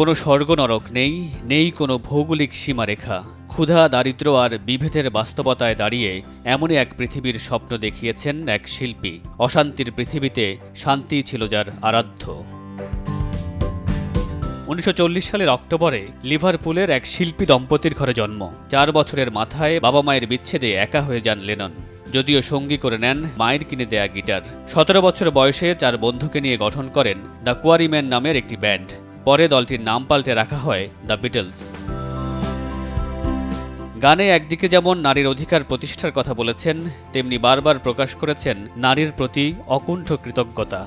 কোনো স্বর্গ নরক নেই, নেই কোনো ভৌগোলিক সীমারেখা। ক্ষুধা, দারিদ্র আর বিভেদের বাস্তবতায় দাঁড়িয়ে এমনই এক পৃথিবীর স্বপ্ন দেখিয়েছেন এক শিল্পী। অশান্তির পৃথিবীতে শান্তি ছিল যার আরাধ্য। 1940 সালের অক্টোবরে লিভারপুলের এক শিল্পী দম্পতির ঘরে জন্ম। 4 বছরের মাথায় বাবা মায়ের বিচ্ছেদে একা হয়ে যান লেনন। যদিও সঙ্গী করে নেন মায়ের কিনে দেয়া গিটার। 17 বছর বয়সে 4 বন্ধুকে নিয়ে গঠন করেন দ্য কোয়ারিম্যান নামের একটি ব্যান্ড। পরে দলটির নাম পাল্টে রাখা হয় দ্য বিটলস। গানে একদিকে যেমন নারীর অধিকার প্রতিষ্ঠার কথা বলেছেন, তেমনি বারবার প্রকাশ করেছেন নারীর প্রতি অকুণ্ঠ কৃতজ্ঞতা।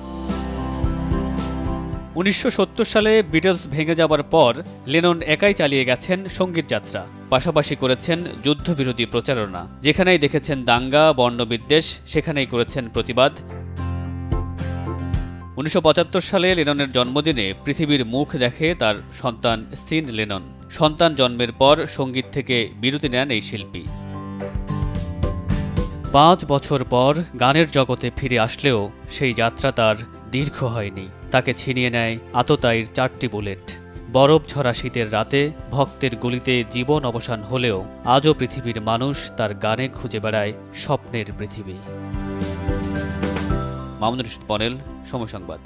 1970 সালে বিটলস ভেঙে যাবার পর লেনন একাই চালিয়ে গেছেন সঙ্গীত যাত্রা। পাশাপাশি করেছেন যুদ্ধবিরোধী প্রচারণা। যেখানেই দেখেছেন দাঙ্গা, বর্ণবিদ্বেষ, সেখানেই করেছেন প্রতিবাদ। 1975 সালে লেননের জন্মদিনে পৃথিবীর মুখ দেখে তার সন্তান সিন লেনন। সন্তান জন্মের পর সঙ্গীত থেকে বিরতি নেন এই শিল্পী। 5 বছর পর গানের জগতে ফিরে আসলেও সেই যাত্রা তার দীর্ঘ হয়নি। তাকে ছিনিয়ে নেয় আততায়ীর 4টি বুলেট। বরফ ঝরা শীতের রাতে ভক্তের গলিতে জীবন অবসান হলেও আজও পৃথিবীর মানুষ তার গানে খুঁজে বেড়ায় স্বপ্নের পৃথিবী। মামুনুর রশিদ পনেল, সময় সংবাদ।